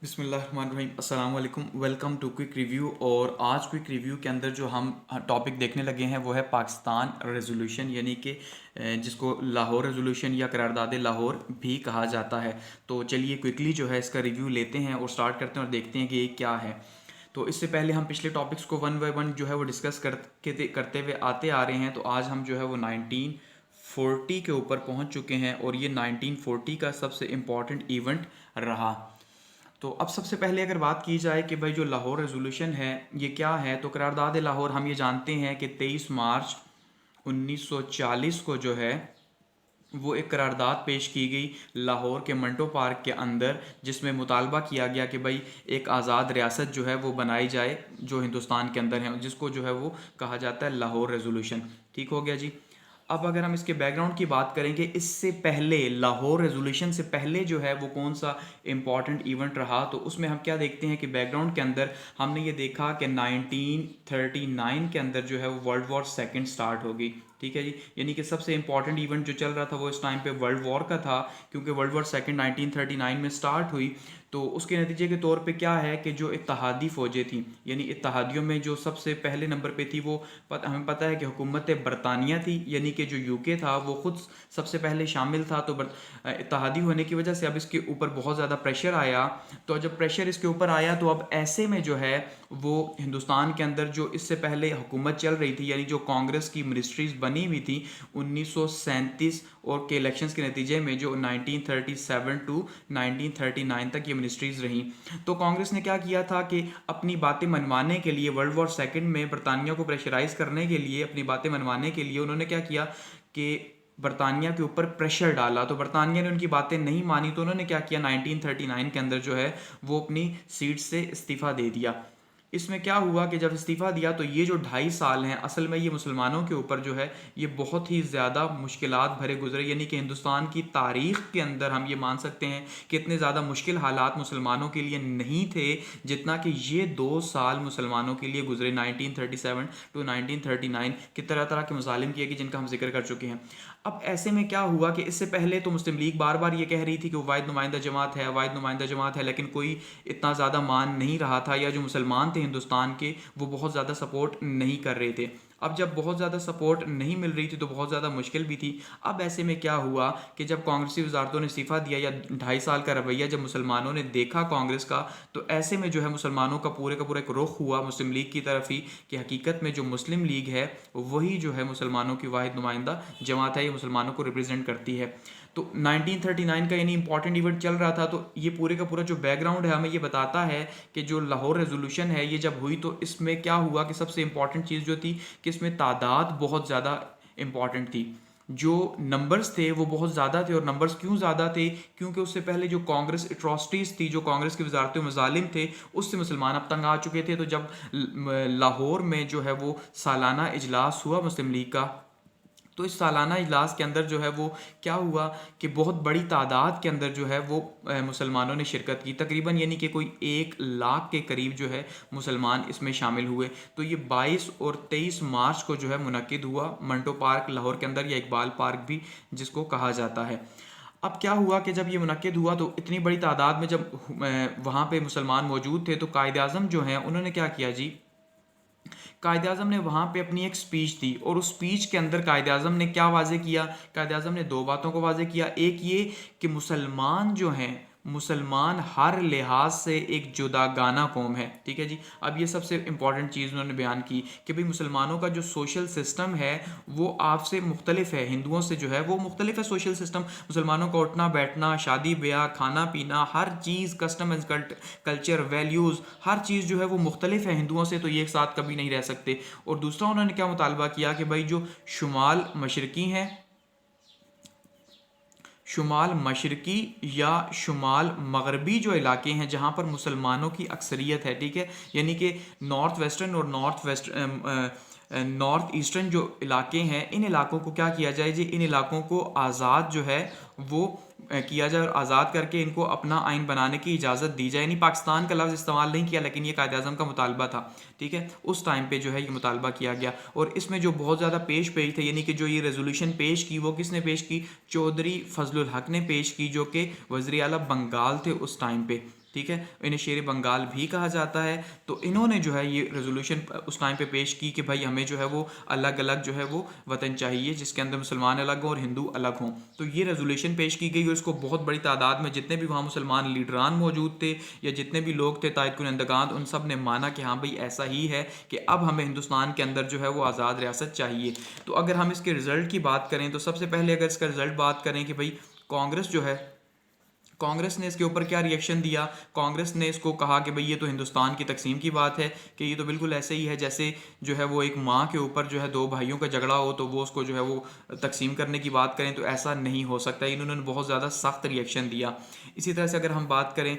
बिस्मिल्लाहिर्रहमानिर्रहीम अस्सलाम वालेकुम। Welcome to quick review. और आज क्विक रिव्यू के अंदर जो हम टॉपिक देखने लगे हैं वो है पाकिस्तान रेजोल्यूशन, यानी कि जिसको लाहौर रेजोल्यूशन या करारदाद लाहौर भी कहा जाता है। तो चलिए क्विकली जो है इसका रिव्यू लेते हैं और स्टार्ट करते हैं और देखते हैं कि ये क्या है। तो इससे पहले हम पिछले टॉपिक्स को वन बाय वन जो है वो डिस्कस करते हुए आते आ रहे हैं। तो आज हम जो है वो 1940 के ऊपर पहुंच चुके हैं और ये 1940 का सबसे इम्पॉर्टेंट इवेंट रहा। तो अब सबसे पहले अगर बात की जाए कि भाई जो लाहौर रेजोल्यूशन है ये क्या है, तो करारदाद लाहौर हम ये जानते हैं कि 23 मार्च 1940 को जो है वो एक करारदाद पेश की गई लाहौर के मंटो पार्क के अंदर, जिसमें मुतालबा किया गया कि भाई एक आज़ाद रियासत जो है वो बनाई जाए जो हिंदुस्तान के अंदर है, जिसको जो है वो कहा जाता है लाहौर रेजोल्यूशन। ठीक हो गया जी। अब अगर हम इसके बैकग्राउंड की बात करेंगे, इससे पहले लाहौर रेजोल्यूशन से पहले जो है वो कौन सा इंपॉर्टेंट इवेंट रहा, तो उसमें हम क्या देखते हैं कि बैकग्राउंड के अंदर हमने ये देखा कि 1939 के अंदर जो है वो वर्ल्ड वॉर सेकंड स्टार्ट हो गई। ठीक है जी। यानी कि सबसे इंपॉर्टेंट इवेंट जो चल रहा था वो इस टाइम पे वर्ल्ड वॉर का था, क्योंकि वर्ल्ड वॉर सेकंड 1939 में स्टार्ट हुई। तो उसके नतीजे के तौर पे क्या है कि जो इत्तहादी फ़ौजें थी, यानी इत्तहादियों में जो सबसे पहले नंबर पे थी वो हमें पता है कि हुकूमत बरतानिया थी, यानी कि जो यूके था वो खुद सबसे पहले शामिल था। तो इत्तहादी होने की वजह से अब इसके ऊपर बहुत ज़्यादा प्रेशर आया। तो जब प्रेशर इसके ऊपर आया तो अब ऐसे में जो है वो हिंदुस्तान के अंदर जो इससे पहले हुकूमत चल रही थी, यानी जो कांग्रेस की मिनिस्ट्रीज बनी हुई थी 1937 और के इलेक्शंस के नतीजे में, जो 1937 टू 1939 तक ये मिनिस्ट्रीज रहीं, तो कांग्रेस ने क्या किया था कि अपनी बातें मनवाने के लिए वर्ल्ड वॉर सेकंड में बरतानिया को प्रेशराइज करने के लिए, अपनी बातें मनवाने के लिए उन्होंने क्या किया कि बरतानिया के ऊपर प्रेशर डाला। तो बरतानिया ने उनकी बातें नहीं मानी, तो उन्होंने क्या किया 1939 के अंदर जो है वो अपनी सीट से इस्तीफ़ा दे दिया। इसमें क्या हुआ कि जब इस्तीफ़ा दिया तो ये जो 2.5 साल हैं असल में ये मुसलमानों के ऊपर जो है ये बहुत ही ज़्यादा मुश्किलात भरे गुजरे, यानी कि हिंदुस्तान की तारीख़ के अंदर हम ये मान सकते हैं कि इतने ज़्यादा मुश्किल हालात मुसलमानों के लिए नहीं थे जितना कि ये 2 साल मुसलमानों के लिए गुजरे 1937 टू 1939 कि तरह तरह के मसालिम किए कि जिनका हम जिक्र कर चुके हैं। अब ऐसे में क्या हुआ कि इससे पहले तो मुस्लिम लीग बार बार ये कह रही थी कि वो वाहिद नुमाइंदा जमात है, वाहिद नुमाइंदा जमात है, लेकिन कोई इतना ज़्यादा मान नहीं रहा था, या जो मुसलमान थे हिंदुस्तान के वो बहुत ज़्यादा सपोर्ट नहीं कर रहे थे। अब जब बहुत ज़्यादा सपोर्ट नहीं मिल रही थी तो बहुत ज़्यादा मुश्किल भी थी। अब ऐसे में क्या हुआ कि जब कांग्रेसी वजारतों ने इस्तीफ़ा दिया, या 2.5 साल का रवैया जब मुसलमानों ने देखा कांग्रेस का, तो ऐसे में जो है मुसलमानों का पूरा एक रुख हुआ मुस्लिम लीग की तरफ ही, कि हकीकत में जो मुस्लिम लीग है वही जो है मुसलमानों की वाहिद नुमाइंदा जमात है, ये मुसलमानों को रिप्रेजेंट करती है। तो 1939 का यानी इंपॉर्टेंट इवेंट चल रहा था। तो ये पूरे का पूरा जो बैकग्राउंड है हमें ये बताता है कि जो लाहौर रेजोल्यूशन है ये जब हुई तो इसमें क्या हुआ कि सबसे इंपॉर्टेंट चीज़ जो थी कि इसमें तादाद बहुत ज़्यादा इंपॉर्टेंट थी। जो नंबर्स थे वो बहुत ज़्यादा थे, और नंबर्स क्यों ज़्यादा थे, क्योंकि उससे पहले जो कांग्रेस एट्रॉसिटीज़ थी, जो कांग्रेस की वजारतें मजालिम थे, उससे मुसलमान अब तंग आ चुके थे। तो जब लाहौर में जो है वो सालाना इजलास हुआ मुस्लिम लीग का, तो इस सालाना इजलास के अंदर जो है वो क्या हुआ कि बहुत बड़ी तादाद के अंदर जो है वो मुसलमानों ने शिरकत की, तकरीबन यानी कि कोई 1 लाख के करीब जो है मुसलमान इसमें शामिल हुए। तो ये 22 और 23 मार्च को जो है मुनक्किद हुआ मंटो पार्क लाहौर के अंदर, या इकबाल पार्क भी जिसको कहा जाता है। अब क्या हुआ कि जब ये मुनक्किद हुआ तो इतनी बड़ी तादाद में जब वहाँ पे मुसलमान मौजूद थे, तो कायद आज़म जो हैं उन्होंने क्या किया जी, कायद आज़म ने वहाँ पे अपनी एक स्पीच दी, और उस स्पीच के अंदर कायद आज़म ने क्या वाजे किया, कायद आज़म ने 2 बातों को वाजे किया। एक ये कि मुसलमान जो हैं, मुसलमान हर लिहाज से एक जुदागाना कौम है। ठीक है जी। अब ये सबसे इंपॉर्टेंट चीज़ उन्होंने बयान की कि भाई मुसलमानों का जो सोशल सिस्टम है वो आपसे मुख्तलिफ है, हिंदुओं से जो है वो मुख्तलिफ है सोशल सिस्टम। मुसलमानों का उठना बैठना, शादी ब्याह, खाना पीना, हर चीज़, कस्टम एंड कल्चर, वैल्यूज़, हर चीज़ जो है वो मुख्तलिफ है हिंदुओं से, तो ये एक साथ कभी नहीं रह सकते। और दूसरा उन्होंने क्या मुतालबा किया कि भाई जो शुमाल मशरकी हैं, शुमाल मशरकी या शुमाल मगरबी जो इलाके हैं जहाँ पर मुसलमानों की अक्सरियत है, ठीक है, यानी कि नॉर्थ वेस्टर्न और नॉर्थ ईस्टर्न जो इलाके हैं, इन इलाकों को क्या किया जाए जी, इन इलाकों को आज़ाद जो है वो किया जाए, और आज़ाद करके इनको अपना आइन बनाने की इजाज़त दी जाए। यानी पाकिस्तान का लफ्ज़ इस्तेमाल नहीं किया, लेकिन ये कायद आज़म का मुतालबा था। ठीक है, उस टाइम पे जो है ये मुतालबा किया गया, और इसमें जो बहुत ज़्यादा पेश थे, यानी कि जो ये रेजोल्यूशन पेश की वो किसने पेश की, चौधरी फजलुल हक ने पेश की, जो कि वज़ीर आला बंगाल थे उस टाइम पे। ٹھیک ہے، انہیں شیر بنگال بھی کہا جاتا ہے. تو انہوں نے جو ہے یہ ریزولوشن اس ٹائم پہ پیش کی کہ بھائی ہمیں جو ہے وہ الگ الگ جو ہے وہ وطن چاہیے جس کے اندر مسلمان الگ ہوں اور ہندو الگ ہوں. تو یہ ریزولوشن پیش کی گئی اور اس کو بہت بڑی تعداد میں جتنے بھی وہاں مسلمان لیڈران موجود تھے یا جتنے بھی لوگ تھے تائید کنندگان، ان سب نے مانا کہ ہاں بھائی ایسا ہی ہے کہ اب ہمیں ہندوستان کے اندر جو ہے وہ آزاد ریاست چاہیے. تو اگر ہم اس کے رزلٹ کی بات کریں تو سب سے پہلے اگر اس کا رزلٹ بات کریں کہ بھائی کانگریس جو ہے، کانگریس نے اس کے اوپر کیا ری ایکشن دیا. کانگریس نے اس کو کہا کہ بھئی یہ تو ہندوستان کی تقسیم کی بات ہے، کہ یہ تو بالکل ایسے ہی ہے جیسے جو ہے وہ ایک ماں کے اوپر جو ہے دو بھائیوں کا جھگڑا ہو تو وہ اس کو جو ہے وہ تقسیم کرنے کی بات کریں، تو ایسا نہیں ہو سکتا. انہوں نے بہت زیادہ سخت ری ایکشن دیا. اسی طرح سے اگر ہم بات کریں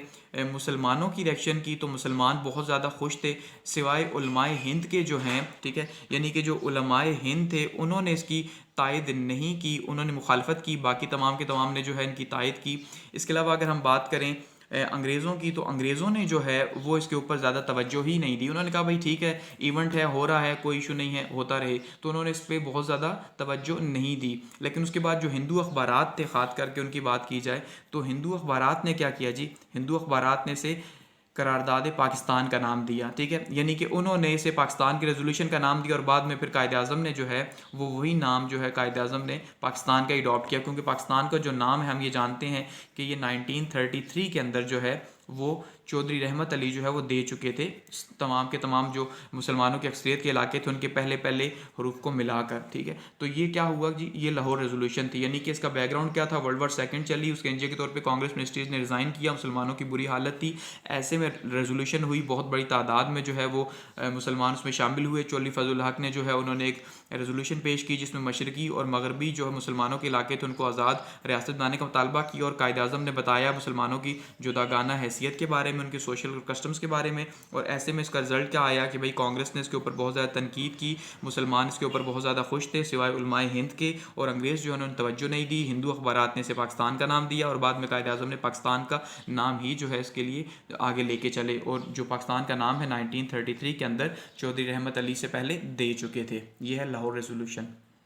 مسلمانوں کی ریئیکشن کی، تو مسلمان بہت زیادہ خوش تھے سوائے علماء ہند کے جو ہیں، ٹھیک ہے، یعنی کہ جو علماء ہند تھے انہوں نے اس کی تائید نہیں کی، انہوں نے مخالفت کی. باقی تمام کے تمام نے جو ہے ان کی تائید کی. اس کے علاوہ اگر ہم بات کریں انگریزوں کی، تو انگریزوں نے جو ہے وہ اس کے اوپر زیادہ توجہ ہی نہیں دی. انہوں نے کہا بھائی ٹھیک ہے، ایونٹ ہے، ہو رہا ہے، کوئی ایشو نہیں ہے، ہوتا رہے. تو انہوں نے اس پہ بہت زیادہ توجہ نہیں دی. لیکن اس کے بعد جو ہندو اخبارات تھے، خاص کر کے ان کی بات کی جائے تو ہندو اخبارات نے کیا کیا جی، ہندو اخبارات نے اسے قرارداد پاکستان کا نام دیا. ٹھیک ہے، یعنی کہ انہوں نے اسے پاکستان کی ریزولوشن کا نام دیا اور بعد میں پھر قائد اعظم نے جو ہے وہ وہی نام جو ہے قائد اعظم نے پاکستان کا اڈاپٹ کیا. کیونکہ پاکستان کا جو نام ہے ہم یہ جانتے ہیں کہ یہ 1933 کے اندر جو ہے وہ چودھری رحمت علی جو ہے وہ دے چکے تھے تمام کے تمام جو مسلمانوں کی اکثریت کے علاقے تھے ان کے پہلے پہلے حروف کو ملا کر. ٹھیک ہے، تو یہ کیا ہوا جی، یہ لاہور ریزولوشن تھی. یعنی کہ اس کا بیک گراؤنڈ کیا تھا، ورلڈ وار سیکنڈ چلی، اس کے انجے کے طور پہ کانگریس منسٹریز نے ریزائن کیا، مسلمانوں کی بری حالت تھی. ایسے میں ریزولوشن ہوئی، بہت بڑی تعداد میں جو ہے وہ مسلمان اس میں شامل ہوئے. چودھری فضل الحق نے جو ہے انہوں نے ایک ریزولوشن پیش کی جس میں مشرقی اور مغربی جو ہے مسلمانوں کے علاقے تھے ان کو آزاد ریاست بنانے کا مطالبہ کیا. اور قائد اعظم نے بتایا مسلمانوں کی جداگانہ حیثیت کے بارے میں، ان کے سوشل کسٹمز کے بارے میں. اور ایسے میں اس کا رزلٹ کیا آیا کہ بھائی کانگریس نے اس کے اوپر بہت زیادہ تنقید کی، مسلمان اس کے اوپر بہت زیادہ خوش تھے سوائے علماء ہند کے، اور انگریز جو ہے انہوں نے توجہ نہیں دی. ہندو اخبارات نے اسے پاکستان کا نام دیا اور بعد میں قائد اعظم نے پاکستان کا نام ہی جو ہے اس کے لیے آگے لے کے چلے، اور جو پاکستان کا نام ہے 1933 کے اندر چودھری رحمت علی سے پہلے دے چکے تھے. یہ ہے لاہور ریزولوشن.